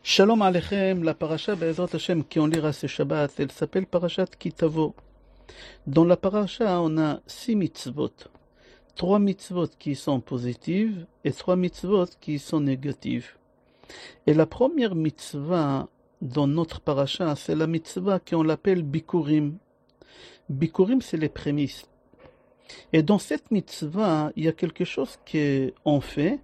Shalom Aleichem, la paracha Be'ezrat Hashem qui on lira ce Shabbat, elle s'appelle Parashat Kitavo. Dans la paracha, on a 6 mitzvot. 3 mitzvot qui sont positives et 3 mitzvot qui sont négatives. Et la première mitzvah dans notre paracha, c'est la mitzvah qu'on l'appelle Bikurim. Bikurim, c'est les prémices. Et dans cette mitzvah, il y a quelque chose qu'on fait,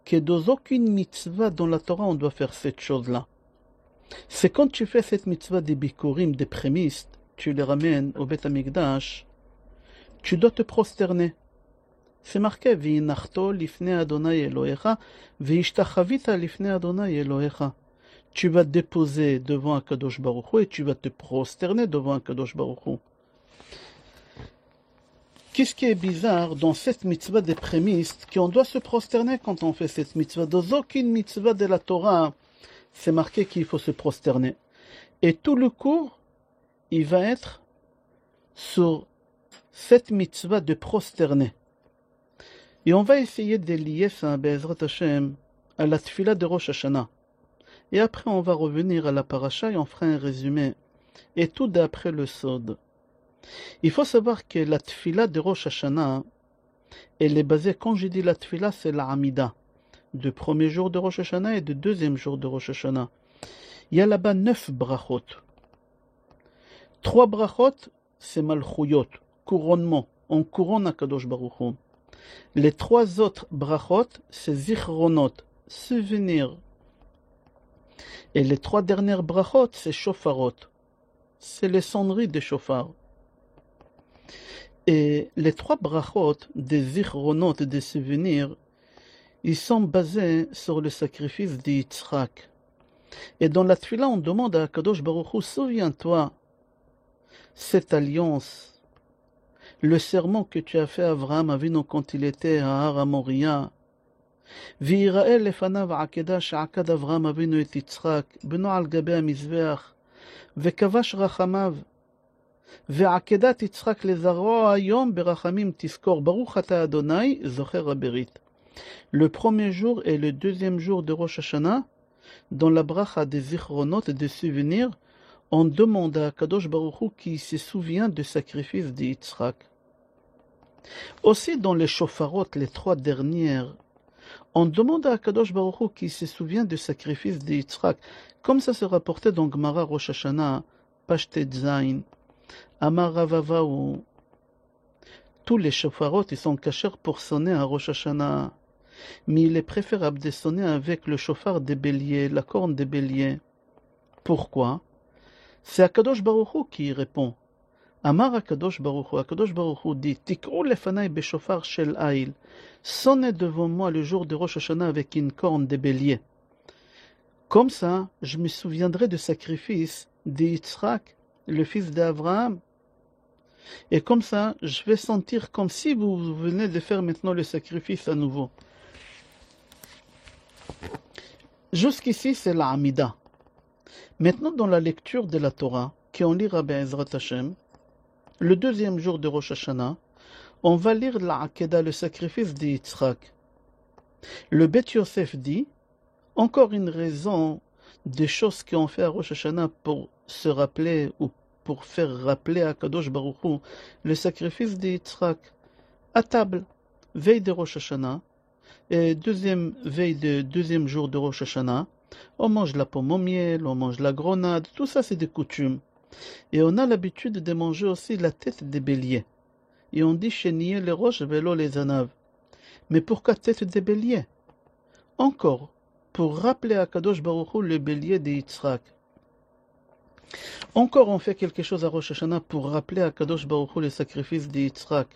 que dans aucune mitzvah dans la Torah, on doit faire cette chose-là. C'est quand tu fais cette mitzvah des bikurim, des prémices, tu les ramènes au Beth Amikdash, tu dois te prosterner. C'est marqué, V'inachto lifnei Adonai Elohecha, v'ishtachavita lifnei Adonai Elohecha. Tu vas te déposer devant Akadosh Baruch Hu et tu vas te prosterner devant Akadosh Baruch Hu. Qu'est-ce qui est bizarre dans cette mitzvah des prémices, qu'on doit se prosterner quand on fait cette mitzvah? Dans aucune mitzvah de la Torah, c'est marqué qu'il faut se prosterner. Et tout le cours, il va être sur cette mitzvah de prosterner. Et on va essayer de lier ça, Be'ezrat Hashem, à la tefila de Rosh Hashanah. Et après, on va revenir à la paracha et on fera un résumé. Et tout d'après le Sod. Il faut savoir que la tefila de Rosh Hashanah, elle est basée, quand je dis la tefila, c'est la Amida, du premier jour de Rosh Hashanah et du deuxième jour de Rosh Hashanah. Il y a là-bas 9 brachot. 3 brachot, c'est malchuyot, couronnement, on couronne Akadosh Baruch Hu. Les 3 autres brachot, c'est zichronot, souvenir. Et les 3 dernières brachot, c'est shofarot, c'est les sonneries des shofars. Et les 3 brachot des zichronot et des souvenirs, ils sont basés sur le sacrifice d'Yitzhak. Et dans la tefila, on demande à Kadosh Baruch Hu, souviens-toi, cette alliance, le serment que tu as fait à Avraham Avinu quand il était à Har Moria, ויראה לפניו העקדה שעקד אברהם אבינו את יצחק, בנו על גבי המזבח, וכבש רחמיו. ועקדת יצחק לזרעו היום ברחמים תזכור, ברוך אתה אדוני זוכר הברית. Le premier jour et le deuxième jour de Rosh Hashanah, dans la bracha des zichronot et des souvenirs, on demande à Kadosh Baruch Hu qui se souvient du sacrifice d'Yitzhak. Aussi dans les shofarot, les 3 dernières, on demande à Kadosh Baruch Hu qui se souvient du sacrifice d'Yitzhak, comme ça se rapportait dans Gemara Rosh Hashanah, page Zain. Amar Ravavahu, tous les shofarot, ils sont cachés pour sonner à Rosh Hashanah. Mais il est préférable de sonner avec le shofar des béliers, la corne des béliers. Pourquoi? C'est Akadosh Baruch Hu qui répond. Amar Akadosh Baruch Hu dit, Tik'u lefanai beshofar shel Aïl. Sonnez devant moi le jour de Rosh Hashanah avec une corne des béliers. Comme ça, je me souviendrai du sacrifice d'Yitzhak, le fils d'Abraham. Et comme ça, je vais sentir comme si vous venez de faire maintenant le sacrifice à nouveau. Jusqu'ici, c'est la Amida. Maintenant, dans la lecture de la Torah, qu'on lira Be'ezrat Hashem, le deuxième jour de Rosh Hashanah, on va lire la Akeda, le sacrifice d'Yitzhak. Le Beth Yosef dit, encore une raison des choses qu'on fait à Rosh Hashanah pour se rappeler ou pour faire rappeler à Kadosh Baruch Hu le sacrifice d'Yitzhak. À table, veille de Rosh Hashanah, et veille de deuxième jour de Rosh Hashanah, on mange la pomme au miel, on mange la grenade, tout ça c'est des coutumes. Et on a l'habitude de manger aussi la tête des béliers. Et on dit chénier les roches, vélo les anaves. Mais pourquoi tête des béliers? Encore, pour rappeler à Kadosh Baruch Hu le bélier d'Yitzhak. Encore on fait quelque chose à Rosh Hashanah pour rappeler à Kadosh Baruch Hu le sacrifice d'Yitzhak.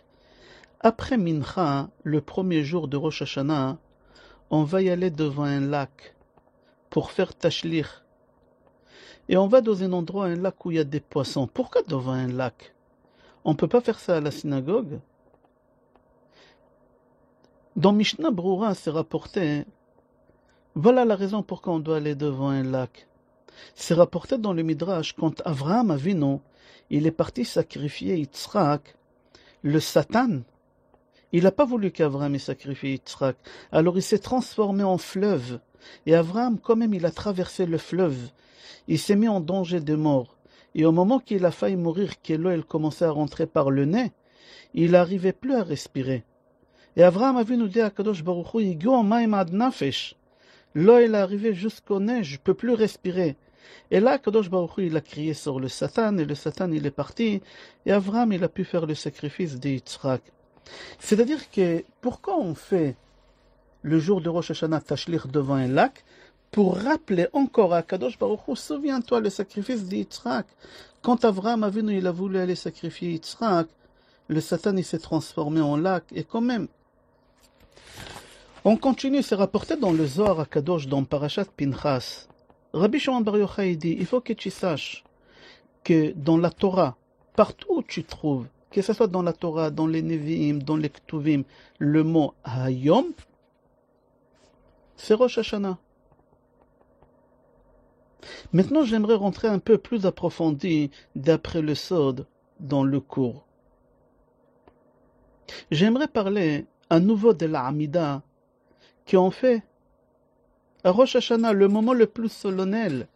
Après Mincha, le premier jour de Rosh Hashanah, on va y aller devant un lac pour faire tashlich. Et on va dans un endroit, un lac où il y a des poissons. Pourquoi devant un lac? On ne peut pas faire ça à la synagogue? Dans Mishnah Brura, c'est rapporté, voilà la raison pourquoi on doit aller devant un lac. C'est rapporté dans le Midrash, quand Avraham Avinu, il est parti sacrifier Yitzhak, le Satan, il n'a pas voulu qu'Avraham sacrifie Yitzhak. Alors il s'est transformé en fleuve. Et Abraham, quand même, il a traversé le fleuve. Il s'est mis en danger de mort. Et au moment qu'il a failli mourir, que l'eau elle commençait à rentrer par le nez, il n'arrivait plus à respirer. Et Abraham a vu nous dire à Kadosh Baruch Hu, Igo maim ad nafesh. L'eau elle est arrivée jusqu'au nez, je ne peux plus respirer. Et là, Kadosh Baruch Hu, il a crié sur le Satan, et le Satan il est parti. Et Abraham il a pu faire le sacrifice de Yitzhak. C'est-à-dire que pourquoi on fait le jour de Rosh Hashanah Tashlich devant un lac? Pour rappeler encore à Kadosh Baruch Hu, souviens-toi le sacrifice d'Yitzhak. Quand Abraham a vu, il a voulu aller sacrifier Yitzhak, le Satan il s'est transformé en lac, et quand même. On continue, c'est rapporté dans le Zohar à Kadosh, dans Parashat Pinchas. Rabbi Shimon Bar Yochai dit, il faut que tu saches que dans la Torah, partout où tu trouves, que ce soit dans la Torah, dans les Nevi'im, dans les Ketuvim, le mot Hayom, c'est Rosh Hashanah. Maintenant, j'aimerais rentrer un peu plus approfondi d'après le Sod dans le cours. J'aimerais parler à nouveau de la Hamida qui ont fait à Rosh Hashanah le moment le plus solennel.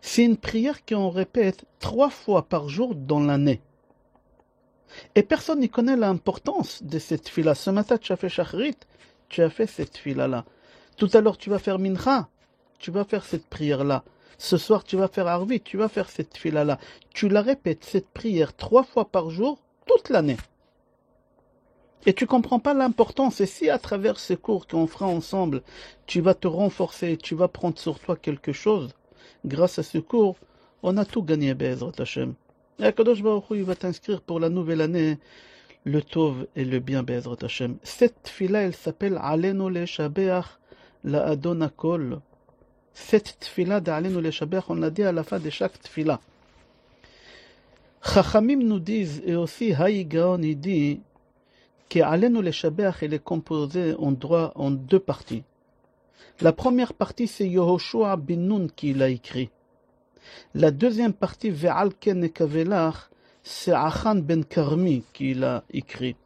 C'est une prière qu'on répète 3 fois par jour dans l'année. Et personne n'y connaît l'importance de cette fila. Ce matin, tu as fait Shachrit, tu as fait cette fila-là. Tout à l'heure, tu vas faire Mincha, tu vas faire cette prière-là. Ce soir, tu vas faire Arvi, tu vas faire cette fila-là. Tu la répètes, cette prière, 3 fois par jour, toute l'année. Et tu ne comprends pas l'importance. Et si à travers ce cours qu'on fera ensemble, tu vas te renforcer, tu vas prendre sur toi quelque chose, grâce à ce cours, on a tout gagné, Be'ezrat Hashem. Et Akadosh Baruch Hu, il va t'inscrire pour la nouvelle année, le Tov et le bien, Be'ezrat Hashem. Cette fila, elle s'appelle Alenu Leshabeach la Adon Hakol. Cette tfila d'Alenu Leshabeach, on l'a dit à la fin de chaque tfila. Chachamim nous disent, et aussi Haï Gaon, il dit, que Alenu Leshabeach, elle est composée en 2 parties. La première partie, c'est Yehoshua bin Nun qui l'a écrit. La deuxième partie, Ve'al Ken Nekavelach, c'est Achan ben Karmi qui l'a écrit.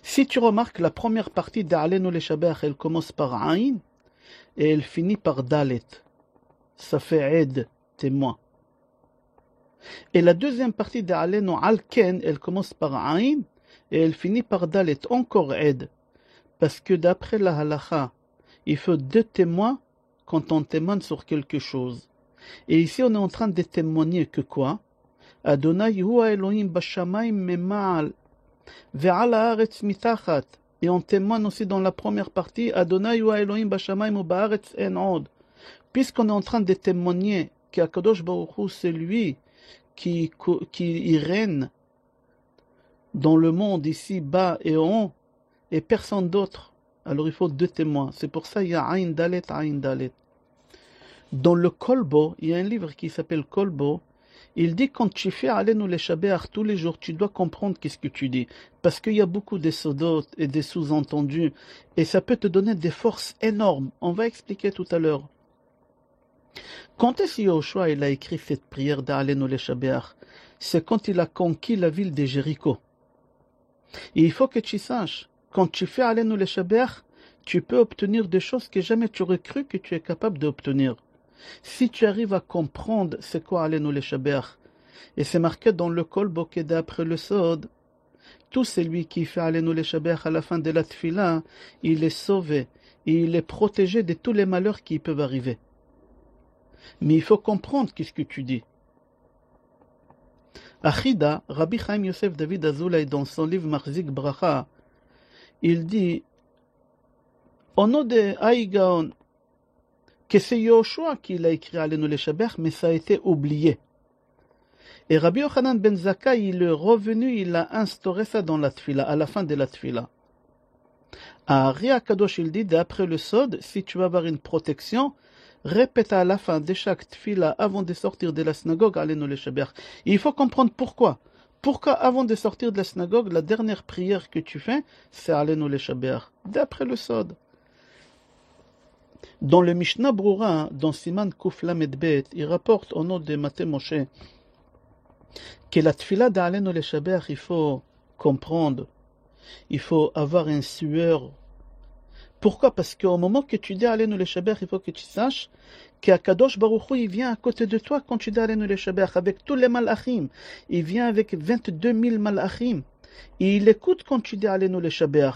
Si tu remarques, la première partie d'Alenu Leshabeach, elle commence par Aïn et elle finit par Dalet. Ça fait Ed, témoin. Et la deuxième partie d'Alenu Al-Ken, elle commence par Aïn et elle finit par Dalet, encore Ed. Parce que d'après la halakha, il faut 2 témoins quand on témoigne sur quelque chose. Et ici, on est en train de témoigner que quoi? Adonai hu Elohim bashamayim mema'al ve'al haaretz mitachat. Et on témoigne aussi dans la première partie, Adonai hu Elohim bashamayim u ba'aretz en od. Puisqu'on est en train de témoigner qu'Akadosh Baruch Hu, c'est lui qui règne dans le monde ici bas et en haut, et personne d'autre. Alors il faut 2 témoins. C'est pour ça qu'il y a Aïn Dalet, Aïn Dalet. Dans le Kolbo, il y a un livre qui s'appelle Kolbo. Il dit quand tu fais Alenu Leshabeach tous les jours, tu dois comprendre qu'est-ce que tu dis. Parce qu'il y a beaucoup de sodot et des sous-entendus. Et ça peut te donner des forces énormes. On va expliquer tout à l'heure. Quand est-ce que Yoshua il a écrit cette prière d'Alenu Leshabeach? C'est quand il a conquis la ville de Jéricho. Et il faut que tu saches, quand tu fais Alenu Leshabeach, tu peux obtenir des choses que jamais tu aurais cru que tu es capable d'obtenir. Si tu arrives à comprendre c'est quoi Alenu Leshabeach, et c'est marqué dans le Kol Boked après le Sod, tout celui qui fait Alenu Leshabeach à la fin de la Tfila, il est sauvé, et il est protégé de tous les malheurs qui peuvent arriver. Mais il faut comprendre qu'est-ce que tu dis. Achida, Rabbi Chaim Yosef David Azoulay, dans son livre Marzik Bracha, il dit, au nom de Haïgaon, que c'est Yoshua qui l'a écrit Alenu Leshabeach, mais ça a été oublié. Et Rabbi Yochanan ben Zakkai, il est revenu, il a instauré ça dans la Tfila, à la fin de la Tfila. À Ria Kadosh, il dit, d'après le Sod, si tu vas avoir une protection, répète à la fin de chaque Tfila, avant de sortir de la synagogue, Alenu Leshabeach. Il faut comprendre pourquoi. Pourquoi, avant de sortir de la synagogue, la dernière prière que tu fais, c'est Alenu Leshabeach, d'après le Sod. Dans le Mishnah Brura, dans Siman Kuf Lamed Bet, il rapporte au nom de Maté Moshe que la tfila d'Alenu Leshabeach, il faut comprendre, il faut avoir une sueur, Pourquoi? Parce qu'au moment que tu dis Aleinu Leshaber, il faut que tu saches qu'Akadosh Baruch Hu, il vient à côté de toi quand tu dis Aleinu Leshaber, avec tous les malachim. Il vient avec 22 000 malachim. Et il écoute quand tu dis Aleinu Leshaber.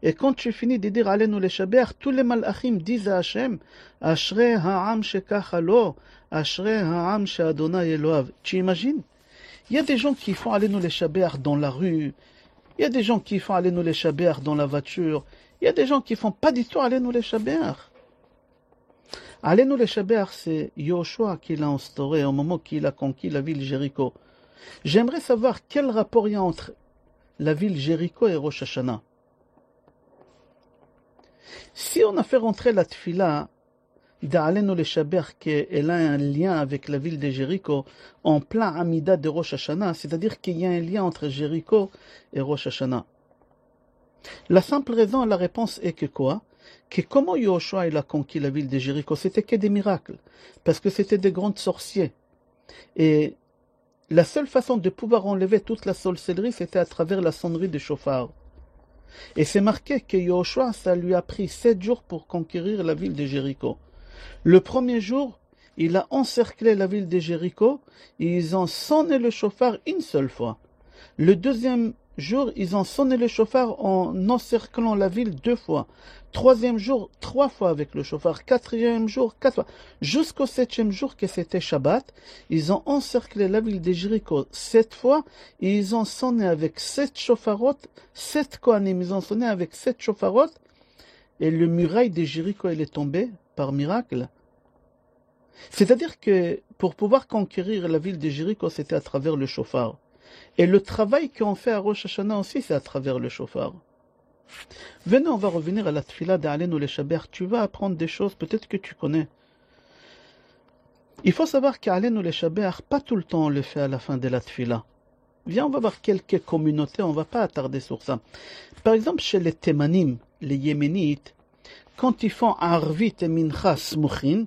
Et quand tu finis de dire Aleinu Leshaber, tous les malachim disent à Hashem, Ashrei ha'am shekach lo, Ashrei ha'am she'Adonai Eloav. Tu imagines? Il y a des gens qui font Aleinu Leshaber dans la rue. Il y a des gens qui font Aleinu Leshaber dans la voiture. Il y a des gens qui font pas du tout Aleinu Leshaber. Aleinu Leshaber, c'est Yoshua qui l'a instauré au moment qu'il a conquis la ville Jéricho. J'aimerais savoir quel rapport il y a entre la ville Jéricho et Rosh Hashanah. Si on a fait rentrer la tfila d'Aleinu Leshaber, qu'elle a un lien avec la ville de Jéricho, en plein Amida de Rosh Hashanah, c'est-à-dire qu'il y a un lien entre Jéricho et Rosh Hashanah. La simple raison, la réponse est que quoi? Que comment Yoshua il a conquis la ville de Jéricho? C'était que des miracles, parce que c'était des grands sorciers. Et la seule façon de pouvoir enlever toute la sorcellerie, c'était à travers la sonnerie de chauffard. Et c'est marqué que Yoshua, ça lui a pris 7 jours pour conquérir la ville de Jéricho. Le premier jour, il a encerclé la ville de Jéricho, et ils ont sonné le chauffard une seule fois. Le deuxième jour, ils ont sonné le chauffard en encerclant la ville 2 fois. Troisième jour, 3 fois avec le chauffard. Quatrième jour, 4 fois. Jusqu'au 7e jour, que c'était Shabbat, ils ont encerclé la ville de Jéricho 7 fois, et ils ont sonné avec 7 chauffarotes, 7 kohanim, ils ont sonné avec 7 chauffarotes, et le muraille de Jéricho, il est tombé par miracle. C'est-à-dire que pour pouvoir conquérir la ville de Jéricho, c'était à travers le chauffard. Et le travail qu'on fait à Rosh Hashanah aussi, c'est à travers le chauffard. Venez, on va revenir à la tfila d'Aleinu Leshaber. Tu vas apprendre des choses, peut-être que tu connais. Il faut savoir qu'Aleinu Leshaber, pas tout le temps on le fait à la fin de la tfila. Viens, on va voir quelques communautés, on ne va pas attarder sur ça. Par exemple, chez les Thémanim, les Yéménites, quand ils font Arvit et Mincha Smuchin,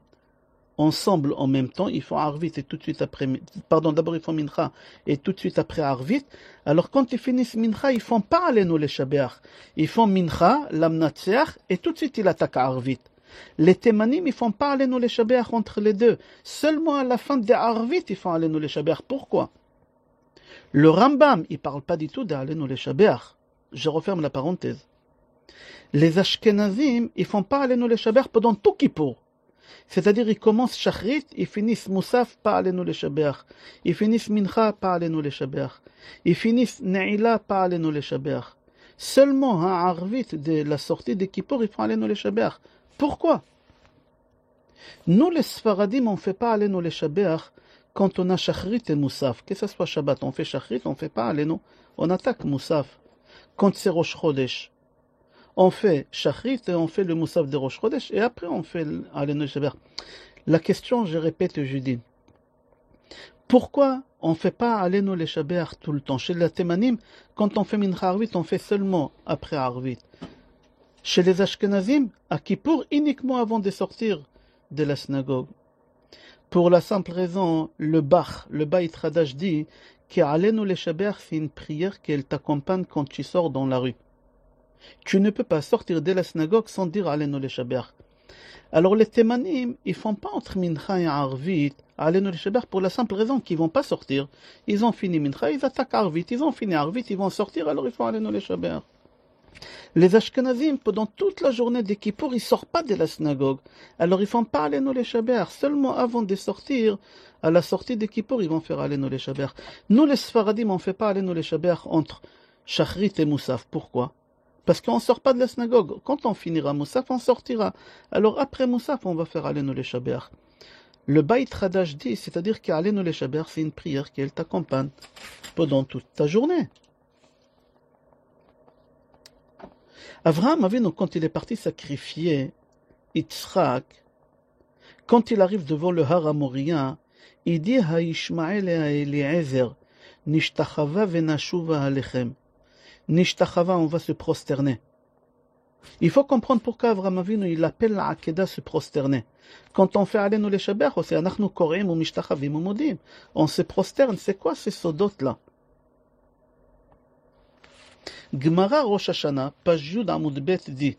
ensemble en même temps, ils font Arvit et tout de suite après, pardon, d'abord ils font Mincha et tout de suite après Arvit. Alors quand ils finissent Mincha, ils font pas Aleinu Leshaber. Ils font Mincha, Lamnatseach et tout de suite ils attaquent Arvit. Les Thémanim, ils font pas Aleinu Leshaber entre les deux. Seulement à la fin de Arvit, ils font Aleinu Leshaber. Pourquoi? Le Rambam, il parle pas du tout d'Aleinu Leshaber. Je referme la parenthèse. Les Ashkenazim, ils font pas Aleinu Leshaber pendant tout Kippour. C'est-à-dire, ils commencent Shachrit, ils finissent Moussaf, pas Aleinu Leshaber. Ils finissent Mincha, pas Aleinu Leshaber. Ils finissent Ne'ila, pas Aleinu Leshaber. Seulement à Arvit, de la sortie de Kippour, ils font Aleinu Leshaber. Pourquoi? Nous, les Sfaradim, on ne fait pas Aleinu Leshaber quand on a Shachrit et Moussaf. Que ce soit Shabbat, on fait Shachrit, on ne fait pas Aleinu. On attaque Moussaf. Quand c'est Rosh Chodesh, on fait Shachrit et on fait le Moussaf de Rosh Chodesh et après on fait Aleinu Leshaber. La question, je répète, je dis, pourquoi on ne fait pas Aleinu Leshaber tout le temps? Chez les Thémanim, quand on fait Mincha Arvit, on fait seulement après Arvit. Chez les Ashkenazim, à Kippour, uniquement avant de sortir de la synagogue. Pour la simple raison, le Beit Hadash dit qu'Aleinu Leshaber, c'est une prière qu'elle t'accompagne quand tu sors dans la rue. Tu ne peux pas sortir de la synagogue sans dire Aleinu Leshaber. Alors les Thémanim, ils font pas entre Mincha et Arvit Aleinu Leshaber pour la simple raison qu'ils vont pas sortir. Ils ont fini Mincha, ils attaquent Arvit, ils ont fini Arvit, ils vont sortir, alors ils font Aleinu Leshaber. Les Ashkenazim, pendant toute la journée de Kippour, ils sortent pas de la synagogue. Alors ils font pas Aleinu Leshaber. Seulement avant de sortir, à la sortie de Kippour, ils vont faire Aleinu Leshaber. Nous les Sfaradim, on fait pas Aleinu Leshaber entre Shachrit et Moussaf. Pourquoi? Parce qu'on ne sort pas de la synagogue. Quand on finira Moussaf, on sortira. Alors après Moussaf, on va faire Aleinu Leshaber. Le Beit Hadash dit, c'est-à-dire qu'Aleinu Leshaber, c'est une prière qui t'accompagne pendant toute ta journée. Avraham Avinu, quand il est parti sacrifier Yitzhak, quand il arrive devant le Har Hamoria, il dit à Ishmael et à Eliezer, Nishtachava venashuva alechem. Nishtachava, on va se prosterner. Il faut comprendre pourquoi Avraham Avinu, il appelle la Akedah se prosterner. Quand on fait Aleinu Leshaber, c'est Anachnu Koreim ou Mishtachavim ou Modim. On se prosterne, c'est quoi ces sodotes-là? Gemara Rosh Hashanah, page Yud Amud Bet dit,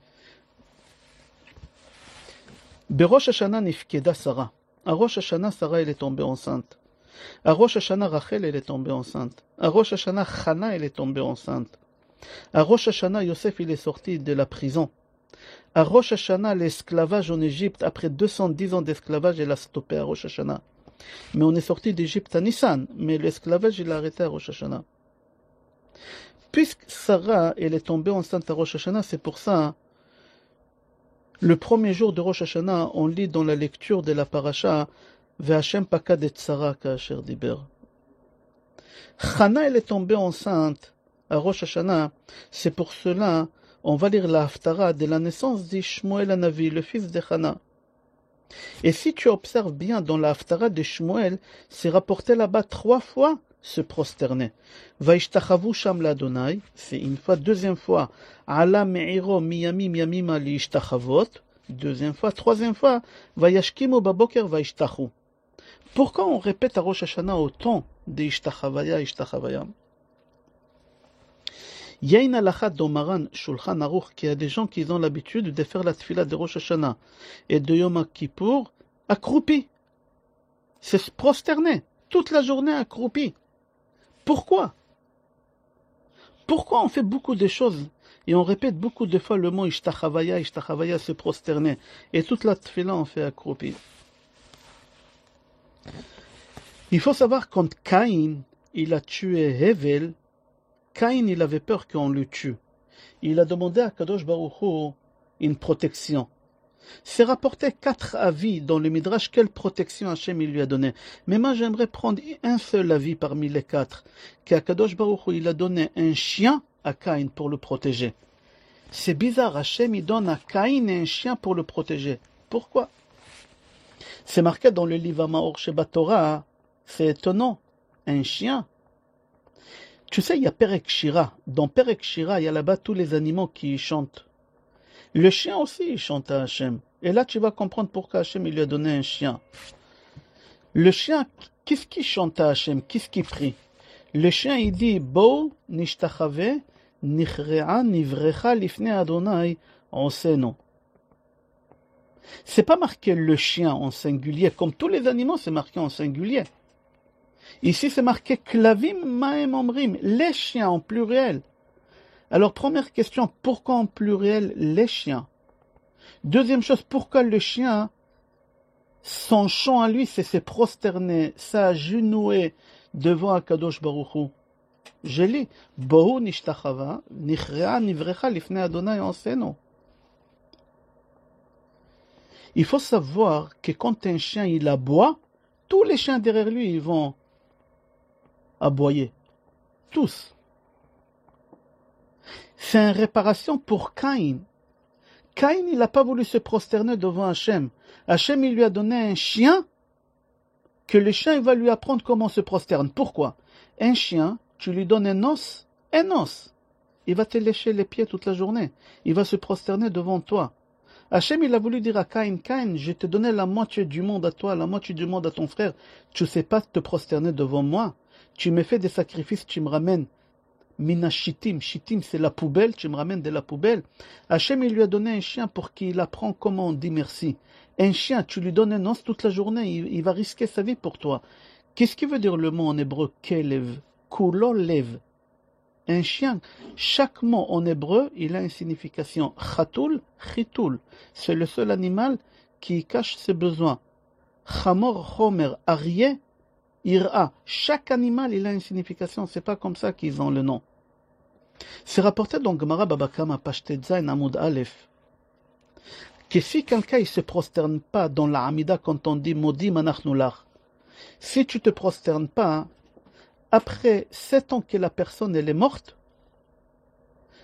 Berosh Hashanah nifkeda Sarah. À Rosh Hashanah, Sarah elle est tombée enceinte. À Rosh Hashanah, Rachel elle est tombée enceinte. À Rosh Hashanah, Chana elle est tombée enceinte. À Rosh Hashanah, Yosef il est sorti de la prison. À Rosh Hashanah, l'esclavage en Égypte, après 210 ans d'esclavage, il a stoppé à Rosh Hashanah. Mais on est sorti d'Égypte à Nissan, mais l'esclavage il a arrêté à Rosh Hashanah. Puisque Sarah elle est tombée enceinte à Rosh Hashanah, c'est pour ça, le premier jour de Rosh Hashanah, on lit dans la lecture de la paracha, Ve'Hashem pakad et Sarah ka'asher diber. Chana elle est tombée enceinte à Rosh Hashanah, c'est pour cela on va lire la Haftara de la naissance d'Ishmoël Hanavi, le fils de Chana. Et si tu observes bien dans la Haftara de Shmuel, c'est rapporté là-bas 3 fois se prosterner. Vaishtachavu sham l'Adonai, c'est une fois. Deuxième fois, Ala me'iro miyamim yamima li ishtachavot. Deuxième fois. Troisième fois, Vayashkimu baboker vaishtachu. Pourquoi on répète à Rosh Hashanah autant de ishtachavaya, ishtachavaya? Il y a une halakha dans Maran Shulchan Aruch qui a des gens qui ont l'habitude de faire la tefila de Rosh Hashanah et de Yom Kippour accroupis. C'est se prosterner toute la journée accroupi. Pourquoi? Pourquoi on fait beaucoup de choses et on répète beaucoup de fois le mot ishtachavaya, ishtachavaya, se prosterner, et toute la tefila on fait accroupi? Il faut savoir quand Caïn il a tué Hevel, Caïn il avait peur qu'on le tue. Il a demandé à Kadosh Baruch Hu une protection. C'est rapporté 4 avis dans le Midrash, quelle protection Hachem il lui a donné. Mais moi j'aimerais prendre un seul avis parmi les 4, qu'à Kadosh Baruch Hu il a donné un chien à Caïn pour le protéger. C'est bizarre, Hachem il donne à Caïn un chien pour le protéger. Pourquoi? C'est marqué dans le livre Maor Sheba Torah, c'est étonnant, un chien. Tu sais, il y a Perek Shira. Dans Perek Shira, il y a là-bas tous les animaux qui chantent. Le chien aussi, il chante à Hachem. Et là, tu vas comprendre pourquoi Hachem il lui a donné un chien. Le chien, qu'est-ce qu'il chante à Hachem? Qu'est-ce qu'il prie? Le chien, il dit, Bo, nishtachave, nichrea, nivrecha, lifne Adonai, oseno. C'est pas marqué le chien en singulier. Comme tous les animaux, c'est marqué en singulier. Ici, c'est marqué Klavim Maem Omrim, les chiens en pluriel. Alors, première question, pourquoi en pluriel les chiens? Deuxième chose, pourquoi le chien, son chant à lui, c'est se prosterner, s'agenouer devant Akadosh Baruch Hu? Je lis, Bohu nishtachava, nichrea nivrecha lifne Adonai oseno. Il faut savoir que quand un chien il aboie, tous les chiens derrière lui ils vont aboyer. Tous. C'est une réparation pour Caïn. Caïn, il n'a pas voulu se prosterner devant Hachem. Hachem, il lui a donné un chien que le chien il va lui apprendre comment se prosterner. Pourquoi? Un chien, tu lui donnes un os. Il va te lécher les pieds toute la journée. Il va se prosterner devant toi. Hachem, il a voulu dire à Caïn, Caïn, je te donnais la moitié du monde à toi, la moitié du monde à ton frère. Tu ne sais pas te prosterner devant moi. Tu me fais des sacrifices, tu me ramènes. Mina shitim, shitim c'est la poubelle, tu me ramènes de la poubelle. Hachem, il lui a donné un chien pour qu'il apprenne comment on dit merci. Un chien, tu lui donnes un os toute la journée, il va risquer sa vie pour toi. Qu'est-ce qui veut dire le mot en hébreu kelev? Kulolev. Un chien, chaque mot en hébreu, il a une signification. Chatoul, chitul. C'est le seul animal qui cache ses besoins. Chamor, chomer, arié, ira. Chaque animal, il a une signification. C'est pas comme ça qu'ils ont le nom. C'est rapporté dans Gemara Baba Kama, page Tetzain, Amoud Aleph, que si quelqu'un ne se prosterne pas dans la Hamida quand on dit Modim anachnu lach, si tu te prosternes pas, après 7 ans que la personne elle est morte,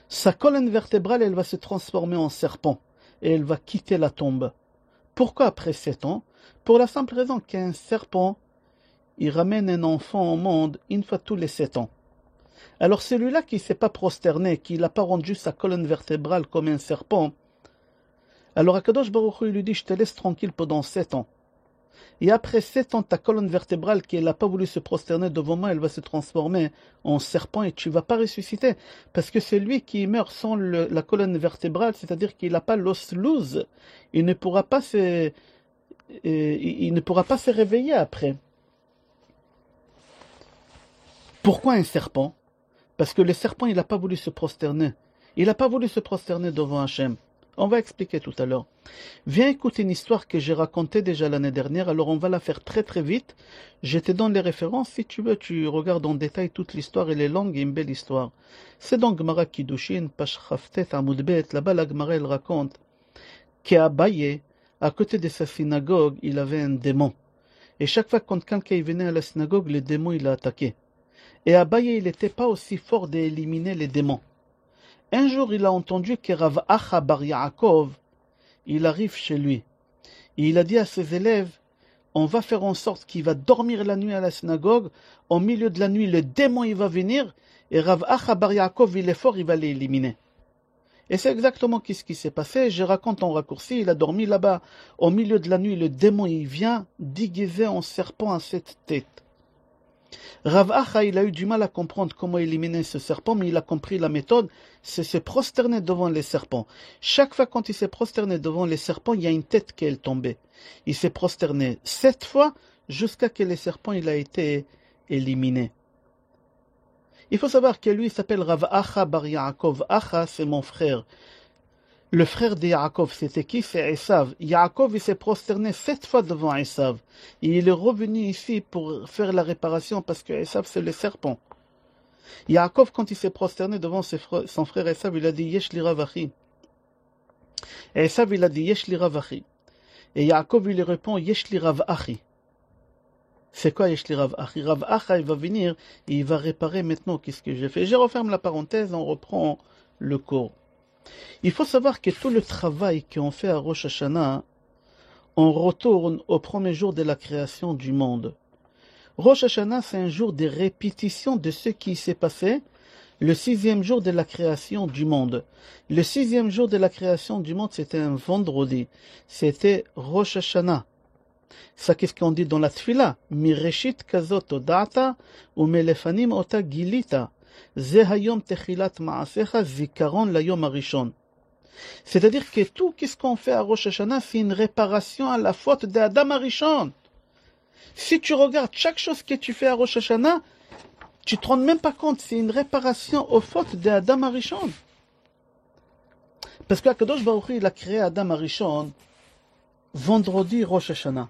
sa colonne vertébrale elle va se transformer en serpent et elle va quitter la tombe. Pourquoi après 7 ans? Pour la simple raison qu'un serpent, il ramène un enfant au monde une fois tous les 7 ans. Alors celui-là qui ne s'est pas prosterné, qui n'a pas rendu sa colonne vertébrale comme un serpent, alors Akadosh Baruch Hu lui dit, je te laisse tranquille pendant 7 ans. Et après 7 ans, ta colonne vertébrale qui n'a pas voulu se prosterner devant moi, elle va se transformer en serpent et tu ne vas pas ressusciter. Parce que celui qui meurt sans la colonne vertébrale, c'est-à-dire qu'il n'a pas l'os loose, il ne pourra pas se réveiller après. Pourquoi un serpent? Parce que le serpent, il n'a pas voulu se prosterner. Il n'a pas voulu se prosterner devant Hachem. On va expliquer tout à l'heure. Viens écouter une histoire que j'ai racontée déjà l'année dernière, alors on va la faire très très vite. Je te donne les références, si tu veux, tu regardes en détail toute l'histoire, elle est longue et une belle histoire. C'est donc Gemara Kiddushin, Pach Chaftet Amud Bet, là-bas la Gemara elle raconte qu'Abaye, à côté de sa synagogue, il avait un démon. Et chaque fois quand quelqu'un venait à la synagogue, le démon il l'a attaqué. Et Abaye, il n'était pas aussi fort d'éliminer les démons. Un jour, il a entendu que Rav Acha Bar Yaakov, il arrive chez lui. Et il a dit à ses élèves, on va faire en sorte qu'il va dormir la nuit à la synagogue. Au milieu de la nuit, le démon, il va venir. Et Rav Acha Bar Yaakov, il est fort, il va l'éliminer. Et c'est exactement ce qui s'est passé. Je raconte en raccourci, il a dormi là-bas. Au milieu de la nuit, le démon, il vient déguisé en serpent à 7 têtes. Rav Acha, il a eu du mal à comprendre comment éliminer ce serpent, mais il a compris la méthode, c'est se prosterner devant les serpents. Chaque fois quand il s'est prosterné devant les serpents, il y a une tête qui est tombée. Il s'est prosterné 7 fois jusqu'à que le serpent il a été éliminé. Il faut savoir que lui il s'appelle Rav Acha Bar Yaakov. Acha, c'est mon frère. Le frère de Yaakov, c'était qui? C'est Esav. Yaakov, il s'est prosterné 7 fois devant Esav. Et il est revenu ici pour faire la réparation parce que Esav, c'est le serpent. Yaakov, quand il s'est prosterné devant son frère Esav, il a dit Yesh li Rav Achi. Et Esav, il a dit Yesh li Rav Achi. Et Yaakov, il lui répond Yesh li Rav Achi. C'est quoi Yesh li Rav Achi? Rav Acha, il va venir et il va réparer maintenant qu'est-ce que j'ai fait. Je referme la parenthèse, on reprend le cours. Il faut savoir que tout le travail qu'on fait à Rosh Hashanah, on retourne au premier jour de la création du monde. Rosh Hashanah, c'est un jour de répétition de ce qui s'est passé le 6e jour de la création du monde. Le 6e jour de la création du monde, c'était un vendredi. C'était Rosh Hashanah. Ça, qu'est-ce qu'on dit dans la Tfila? Mireshit kazot odata ou melefanim ota gilita. C'est-à-dire que tout ce qu'on fait à Rosh Hashanah, c'est une réparation à la faute d'Adam Arishon. Si tu regardes chaque chose que tu fais à Rosh Hashanah, tu ne te rends même pas compte, c'est une réparation aux fautes d'Adam Arishon. Parce que Akadosh Baruch Hu, il a créé Adam Arishon vendredi Rosh Hashanah.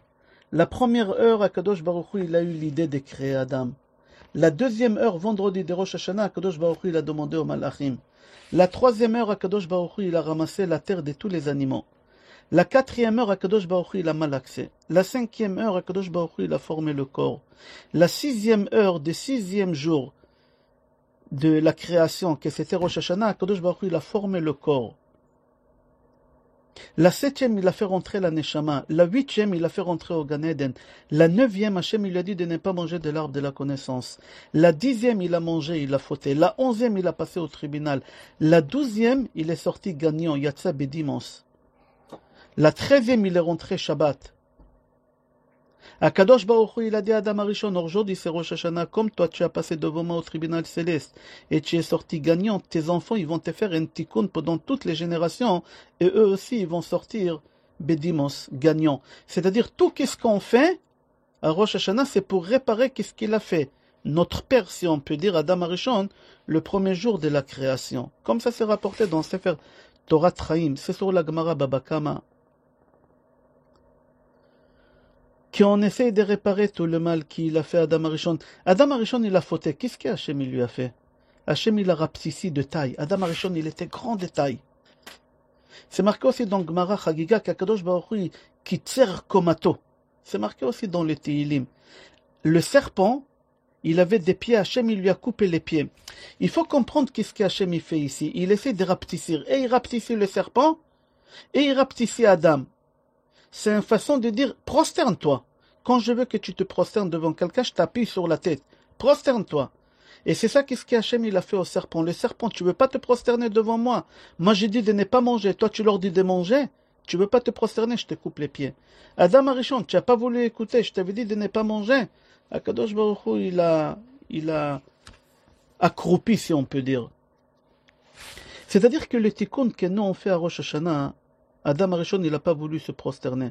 La première heure, Akadosh Baruch Hu, il a eu l'idée de créer Adam. La deuxième heure, vendredi de Rosh Hashanah, Akadosh Baruch Hu, il a demandé au Malachim. La troisième heure, Akadosh Baruch Hu, il a ramassé la terre de tous les animaux. La quatrième heure, Akadosh Baruch Hu, il a malaxé. La cinquième heure, Akadosh Baruch Hu, il a formé le corps. La 6e heure du 6e jour de la création, que c'était Rosh Hashanah, Akadosh Baruch Hu, il a formé le corps. La 7e, il a fait rentrer la Neshama. La 8e, il a fait rentrer au Gan Eden. La 9e, Hachem, il a dit de ne pas manger de l'arbre de la connaissance. La 10e, il a mangé, il a fauté. La 11e, il a passé au tribunal. La 12e, il est sorti gagnant, Yatsa Bedimos. La 13e, il est rentré Shabbat. Akadosh Baruch Hu, il a dit à Adam Arishon, aujourd'hui c'est Rosh Hashanah, comme toi tu as passé devant moi au tribunal céleste et tu es sorti gagnant, tes enfants ils vont te faire un tikkun pendant toutes les générations et eux aussi ils vont sortir Bedimos, gagnant. C'est-à-dire tout ce qu'on fait à Rosh Hashanah c'est pour réparer ce qu'il a fait. Notre père, si on peut dire, Adam Arishon, le premier jour de la création. Comme ça c'est rapporté dans Sefer Torah Traim, c'est sur la Gemara Baba Kama. Qu'on essaye de réparer tout le mal qu'il a fait à Adam Arishon. Adam Arishon, il a fauté. Qu'est-ce qu'Hachem lui a fait? Hachem, il a rapetissé de taille. Adam Arishon, il était grand de taille. C'est marqué aussi dans Gemara Chagiga qu'Akadosh Baruch Hu qui tire komato. C'est marqué aussi dans le Tehillim. Le serpent, il avait des pieds. Hachem, il lui a coupé les pieds. Il faut comprendre qu'est-ce qu'Hachem il fait ici. Il essaie de rapetisser. Et il rapetissait le serpent. Et il rapetissait Adam. C'est une façon de dire, prosterne-toi. Quand je veux que tu te prosternes devant quelqu'un, je t'appuie sur la tête. Prosterne-toi. Et c'est ça qu'est-ce qu'Hachem il a fait au serpent. Le serpent, tu veux pas te prosterner devant moi. Moi j'ai dit de ne pas manger. Toi tu leur dis de manger. tu veux pas te prosterner, je te coupe les pieds. Adam Arishon, tu n'as pas voulu écouter, je t'avais dit de ne pas manger. Akadosh Baruch Hu, il a accroupi, si on peut dire. C'est-à-dire que le tikkun que nous on fait à Rosh Hashanah, Adam Arishon, il n'a pas voulu se prosterner.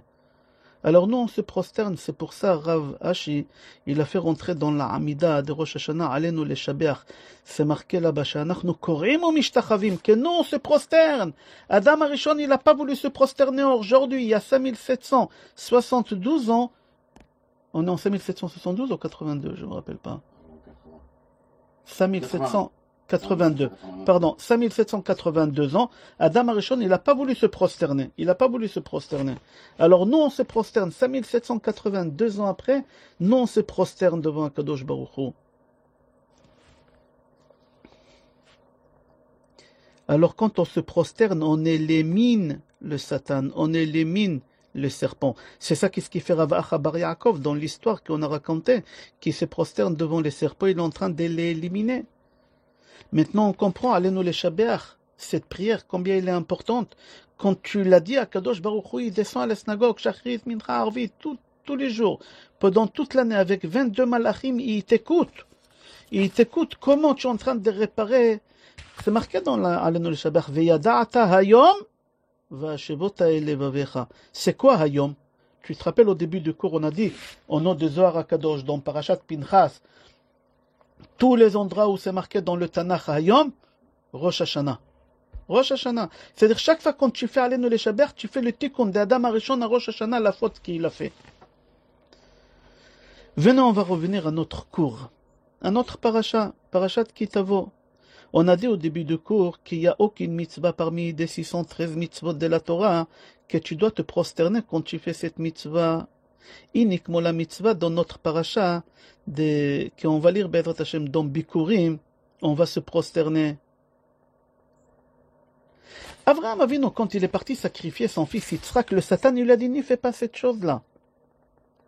Alors nous on se prosterne, c'est pour ça Rav Ashi, il a fait rentrer dans la Amida de Rosh Hashanah, Alenu le Shabeach. C'est marqué là-bas, nous korim ou mishtachavim, que nous on se prosterne. Adam Arishon, il n'a pas voulu se prosterner aujourd'hui, il y a 5772 ans. On est en 5772 ou 82, je ne me rappelle pas. 5782. Pardon, 5782 ans, Adam Arishon, il n'a pas voulu se prosterner. Il n'a pas voulu se prosterner. Alors nous, on se prosterne 5782 ans après, nous, on se prosterne devant Akadosh Baruch Hu. Alors quand on se prosterne, on élimine le Satan, on élimine le serpent. C'est ça qu'est-ce qui fait Rav Acha Bar Yaakov dans l'histoire qu'on a racontée, qui se prosterne devant les serpents, il est en train de l'éliminer. Maintenant on comprend, allez-nous les Shabeach, cette prière, combien elle est importante. Quand tu l'as dit à Kadosh Baruch Hu, il descend à la synagogue, Shachrit, Mincha, Arvit, tous les jours, pendant toute l'année, avec 22 malachim, il t'écoute. Il t'écoute comment tu es en train de réparer. C'est marqué dans la allez-nous les Shabeach, Veyada'ata hayom, c'est quoi Hayom? Tu te rappelles au début du cours, on a dit, au nom de Zohar HaKadosh, dans Parashat Pinchas, tous les endroits où c'est marqué dans le Tanakh Hayom, Rosh Hashanah. Rosh Hashanah. C'est-à-dire, chaque fois quand tu fais Alenu les Shabeach, tu fais le tikkun d'Adam Arishon à Rosh Hashanah, la faute qu'il a fait. Venez, on va revenir à notre cours. À notre parashat, Parashat Kitavo. On a dit au début du cours qu'il n'y a aucune mitzvah parmi les 613 mitzvot de la Torah que tu dois te prosterner quand tu fais cette mitzvah. Uniquement la mitzvah dans notre parasha qu'on va lire Be'ezrat Hashem dans Bikurim, on va se prosterner. Abraham Avinu, quand il est parti sacrifier son fils Yitzhak, le Satan il lui a dit n'y fais pas cette chose-là.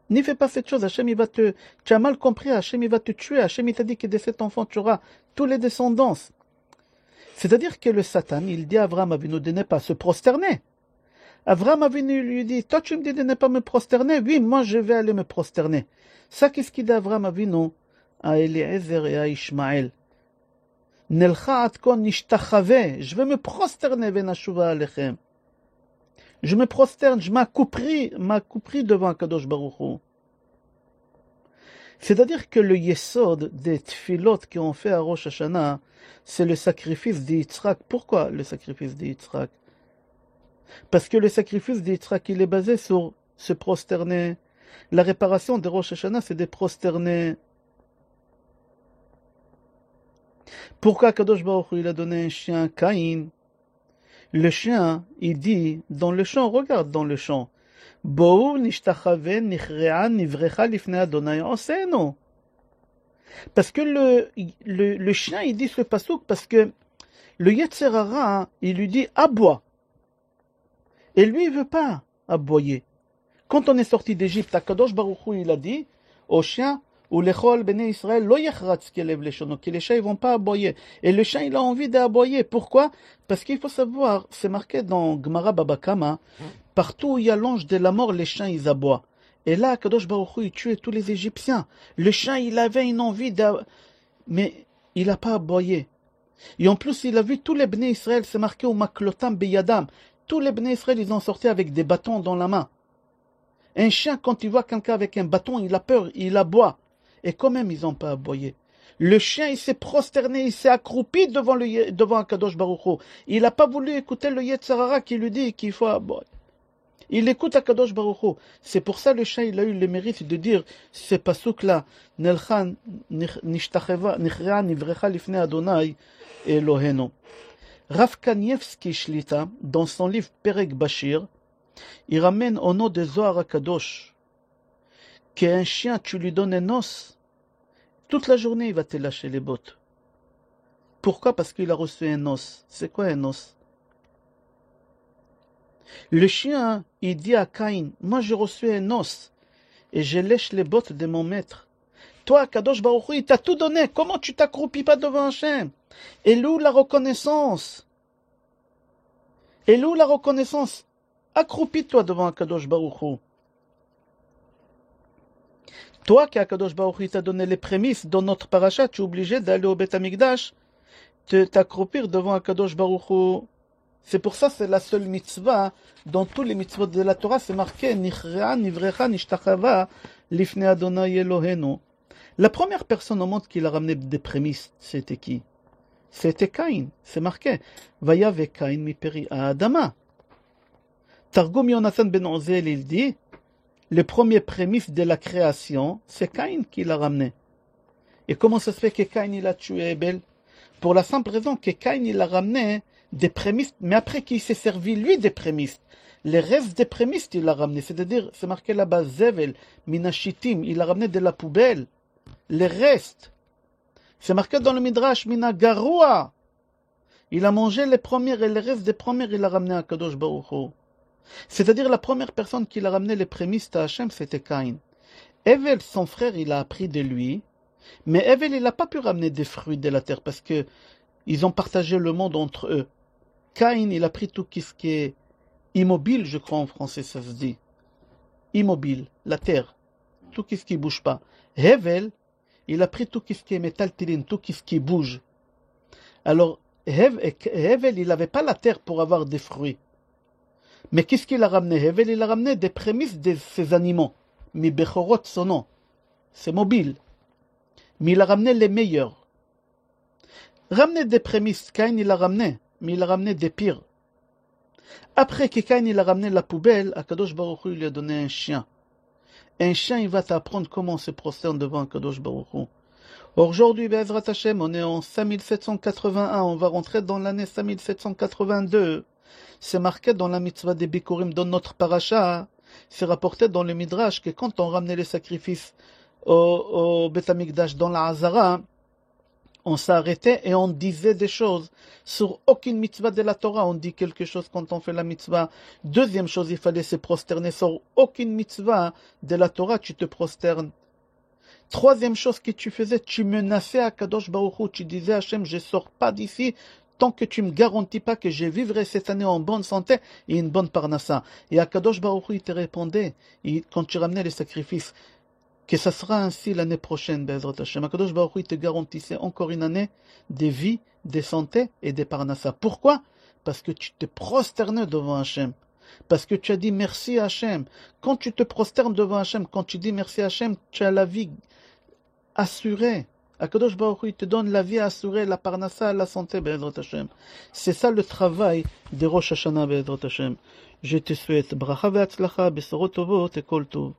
N'y fais pas cette chose, Hachem il va te... Tu as mal compris, Hachem il va te tuer, Hachem il t'a dit que de cet enfant tu auras tous les descendants. C'est-à-dire que le Satan, il dit à Abraham Avinu de ne pas se prosterner. Abraham Avinu lui dit, toi tu me dis de ne pas me prosterner, oui, moi je vais aller me prosterner. Ça qu'est-ce qu'il dit Abraham Avinu à Eliezer et à Ishmaël? Nelcha atkon nishtachave, je vais me prosterner venashuva alechem. Je me prosterne, je m'accoupris devant Kadosh Baruch Hu. C'est-à-dire que le yesod des tfilot qu'on fait à Rosh Hashanah, c'est le sacrifice d'Yitzhak. Pourquoi le sacrifice d'Yitzhak? Parce que le sacrifice d'Yitzhak, il est basé sur se prosterner. La réparation de Rosh Hashanah, c'est de prosterner. Pourquoi Kadosh Baruch Hu, il a donné un chien, Caïn? Le chien, il dit, dans le chant, regarde dans le chant, Bo'u nishtachave nichre'a nivrecha lifnei Adonai osenu. Parce que le chien, il dit ce pasouk, parce que le Yetzer Hara, il lui dit, aboie. Et lui, il veut pas aboyer. Quand on est sorti d'Égypte, Kadosh Baruch Hu, il a dit au chien, ou lechol bnei Israël, lo yachratz kelev leshono, que les chiens ils vont pas aboyer. Et le chien il a envie d'aboyer. Pourquoi? Parce qu'il faut savoir, c'est marqué dans Gemara Baba Kama, partout où il y a l'ange de la mort, les chiens ils aboient. Et là, Kadosh Baruch Hu, il tuait tous les Égyptiens. Le chien il avait une envie mais il n'a pas aboyé. Et en plus, il a vu tous les bnei Israël, c'est marqué au maklotam beyadam. Tous les bnei Israël, ils ont sorti avec des bâtons dans la main. Un chien, quand il voit quelqu'un avec un bâton, il a peur, il aboie. Et quand même, ils n'ont pas aboyé. Le chien, il s'est prosterné, il s'est accroupi devant Kadosh Baruch Hu. Il n'a pas voulu écouter le Yetzer Hara qui lui dit qu'il faut aboyer. Il écoute à Kadosh Baruch Hu. C'est pour ça le chien, il a eu le mérite de dire ce pasuk-là, Nelchan nichre'a nivrecha lifnei Adonai Elohenu. Rav Kanievski Shlita, dans son livre Perek Bashir, il ramène au nom de Zohar HaKadosh qu'un chien, tu lui donnes un os, toute la journée, il va te lâcher les bottes. Pourquoi? Parce qu'il a reçu un os. C'est quoi un os? Le chien, il dit à Caïn, moi j'ai reçu un os et je lèche les bottes de mon maître. Toi, Kadosh Baruch Hu, il t'a tout donné. Comment tu t'accroupis pas devant un chien? Et où la reconnaissance? Et où la reconnaissance? Accroupis-toi devant Akadosh Baruch Hu. Toi qui Akadosh Baruch Hu t'a donné les prémices dans notre paracha, tu es obligé d'aller au Beth Amikdash, t'accroupir devant Akadosh Baruch Hu. C'est pour ça c'est la seule mitzvah. Dans tous les mitzvot de la Torah, c'est marqué Nichrea, Nivrecha, Nishtachava, Lifne Adonai Elohenu. La première personne au monde qui l'a ramené des prémices, c'était qui? C'était Caïn. C'est marqué. Vayave Caïn mi peri Adama. Targum Yonathan ben Ozel, il dit, les premiers prémices de la création, c'est Caïn qui l'a ramené. Et comment ça se fait que Caïn il a tué Abel? Pour la simple raison que Caïn il a ramené des prémices, mais après qu'il s'est servi lui des prémices. Les restes des prémices il l'a ramené, c'est-à-dire, c'est marqué là-bas, Zevel, Minashitim, il a ramené de la poubelle. Les restes. C'est marqué dans le Midrash, Mina Garoua. Il a mangé les premières et les restes des premières, il a ramené à Kadosh Baruch Hu. C'est-à-dire, la première personne qui l'a ramené les prémices à Hachem, c'était Caïn. Evel, son frère, il a appris de lui. Mais Evel, il n'a pas pu ramener des fruits de la terre parce que ils ont partagé le monde entre eux. Caïn, il a pris tout ce qui est immobile, je crois en français, ça se dit. Immobile, la terre. Tout ce qui ne bouge pas. Hevel, il a pris tout ce qui est métal tiline, tout ce qui bouge. Alors, Hevel, il n'avait pas la terre pour avoir des fruits. Mais qu'est-ce qu'il a ramené? Hevel, il a ramené des prémices de ces animaux. Mi bechorot sono. C'est mobile. Mais il a ramené les meilleurs. Ramener des prémices, Caïn, il a ramené. Mais il a ramené des pires. Après que Caïn, il a ramené la poubelle, Akadosh Baruch Hu, il lui a donné un chien. Un chien, il va t'apprendre comment on se prosterne devant Akadosh Baruch Hu. Aujourd'hui, Be'ezrat Hashem, on est en 5781, on va rentrer dans l'année 5782. C'est marqué dans la mitzvah des Bikurim, dans notre paracha. C'est rapporté dans le Midrash que quand on ramenait les sacrifices au Beth Amikdash, dans la Hazara, on s'arrêtait et on disait des choses. Sur aucune mitzvah de la Torah, on dit quelque chose quand on fait la mitzvah. Deuxième chose, il fallait se prosterner. Sur aucune mitzvah de la Torah, tu te prosternes. Troisième chose que tu faisais, tu menaçais à Kadosh Baruch Hu. Tu disais à Hachem, je ne sors pas d'ici tant que tu ne me garantis pas que je vivrai cette année en bonne santé et une bonne parnassa. Et à Kadosh Baruch Hu, il te répondait, quand tu ramenais les sacrifices, que ça sera ainsi l'année prochaine, Be'ezrat Hashem. Akadosh Baruch Hu te garantissait encore une année de vie, de santé et de parnassa. Pourquoi? Parce que tu te prosternais devant Hashem. Parce que tu as dit merci à Hashem. Quand tu te prosternes devant Hashem, quand tu dis merci à Hashem, tu as la vie assurée. Akadosh Baruch Hu te donne la vie assurée, la parnassa, la santé, Be'ezrat Hashem. C'est ça le travail de Rosh Hashanah, Be'ezrat Hashem. Je te souhaite bracha ve'atzlacha, besorot tovot et kol tov.